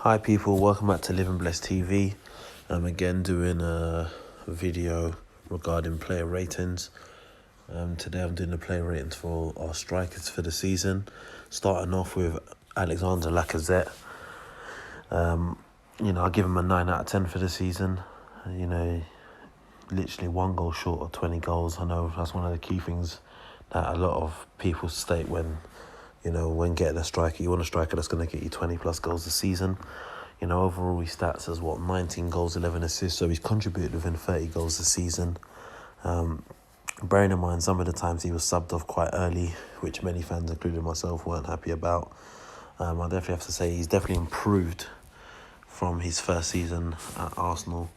Hi people, welcome back to Live and Bless TV. I'm again doing a video regarding player ratings. Today I'm doing the player ratings for our strikers for the season. Starting off with Alexander Lacazette. I give him a 9 out of 10 for the season. Literally one goal short of 20 goals. I know that's one of the key things that a lot of people state when getting a striker. You want a striker that's going to get you 20 plus goals a season. Overall his stats is 19 goals, 11 assists, so he's contributed within 30 goals a season. Bearing in mind some of the times he was subbed off quite early, which many fans, including myself, weren't happy about. I definitely have to say he's definitely improved from his first season at Arsenal.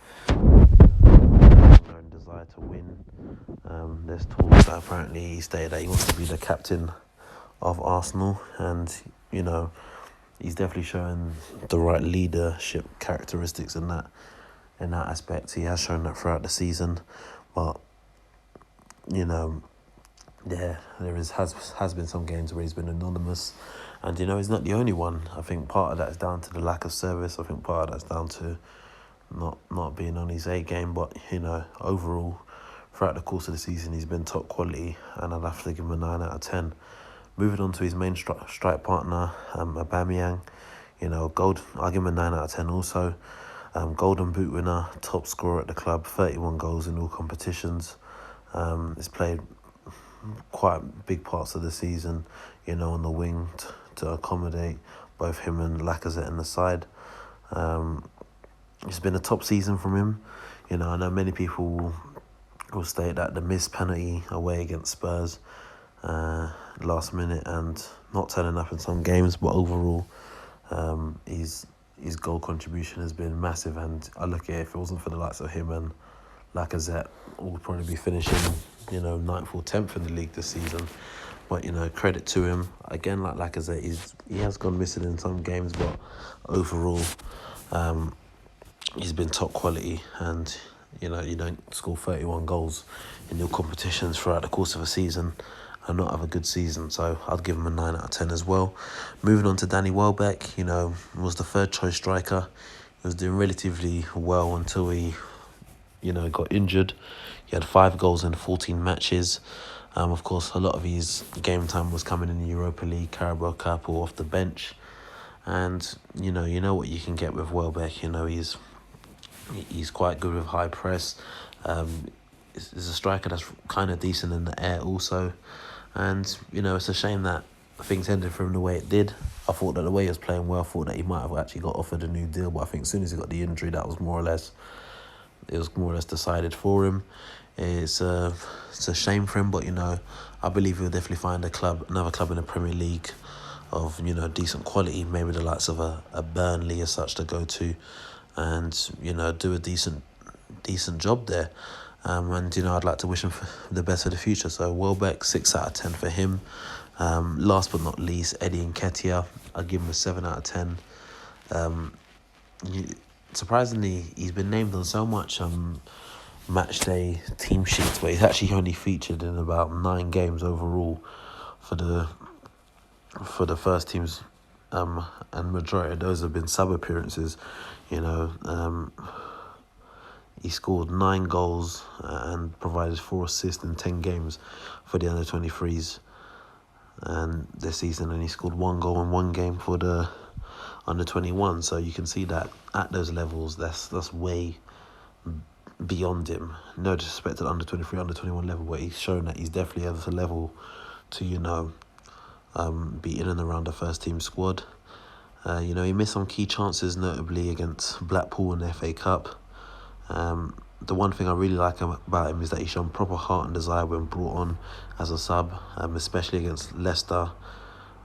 Desire to win. There's talks that apparently he stated that he wants to be the captain of Arsenal, and he's definitely showing the right leadership characteristics in that aspect. He has shown that throughout the season, but has been some games where he's been anonymous, and he's not the only one. I think part of that is down to the lack of service. I think part of that's down to not being on his A game, but overall throughout the course of the season he's been top quality, and I'd have to give him a 9 out of 10. Moving on to his main strike partner, Aubameyang, I'll give him a 9 out of 10 also. Golden Boot winner, top scorer at the club, 31 goals in all competitions. He's played quite big parts of the season, on the wing to accommodate both him and Lacazette in the side. It's been a top season from him. I know many people will state that the missed penalty away against Spurs last minute and not turning up in some games, but overall his goal contribution has been massive, and I look at it, if it wasn't for the likes of him and Lacazette, we'll probably be finishing 9th or 10th in the league this season. But credit to him again. Like Lacazette, he has gone missing in some games, but overall he's been top quality, and you don't score 31 goals in your competitions throughout the course of a season and not have a good season, so I'd give him a 9 out of 10 as well. Moving on to Danny Welbeck, was the third choice striker. He was doing relatively well until he got injured. He had 5 goals in 14 matches. Of course, a lot of his game time was coming in the Europa League, Carabao Cup, or off the bench. And you know what you can get with Welbeck. He's quite good with high press. He's a striker that's kind of decent in the air also. And it's a shame that things ended for him the way it did. I thought that the way he was playing well, I thought that he might have actually got offered a new deal, but I think as soon as he got the injury, it was more or less decided for him. It's a shame for him, but I believe he'll definitely find another club in the Premier League of decent quality, maybe the likes of a Burnley as such, to go to, and do a decent job there. And I'd like to wish him the best for the future. So Welbeck, 6 out of 10 for him. Last but not least, Nketiah, I'd give him a 7 out of 10. Surprisingly, he's been named on so much match day team sheets, but he's actually only featured in about 9 games overall for the first teams, and majority of those have been sub appearances. He scored 9 goals and provided 4 assists in 10 games for the under-23s and this season, and he scored 1 goal in 1 game for the under-21. So you can see that at those levels, that's way beyond him. No disrespect to the under-23, under-21 level, but he's shown that he's definitely at a level to be in and around the first team squad. He missed some key chances, notably against Blackpool in the FA Cup. The one thing I really like about him is that he's shown proper heart and desire when brought on as a sub, especially against Leicester,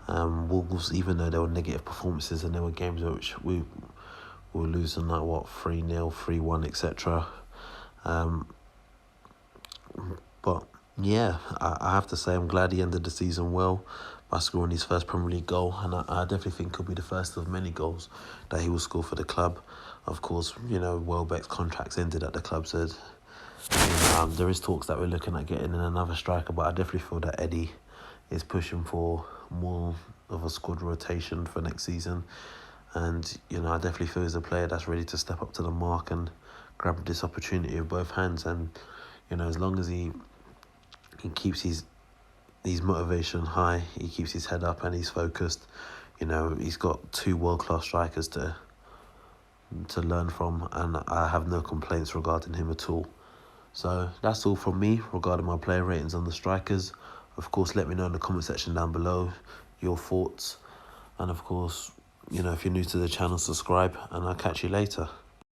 Wolves, even though there were negative performances and there were games which we were losing 3-0, 3-1, etc. But yeah, I have to say I'm glad he ended the season well by scoring his first Premier League goal, and I definitely think could be the first of many goals that he will score for the club. Of course, Welbeck's contract's ended at the club, so there is talks that we're looking at getting in another striker, but I definitely feel that Eddie is pushing for more of a squad rotation for next season. And, I definitely feel he's a player that's ready to step up to the mark and grab this opportunity with both hands. And, as long as he keeps his motivation high, he keeps his head up and he's focused, he's got 2 world-class strikers to learn from, and I have no complaints regarding him at all. So that's all from me regarding my player ratings on the strikers. Of course, let me know in the comment section down below your thoughts. And of course, if you're new to the channel, subscribe, and I'll catch you later.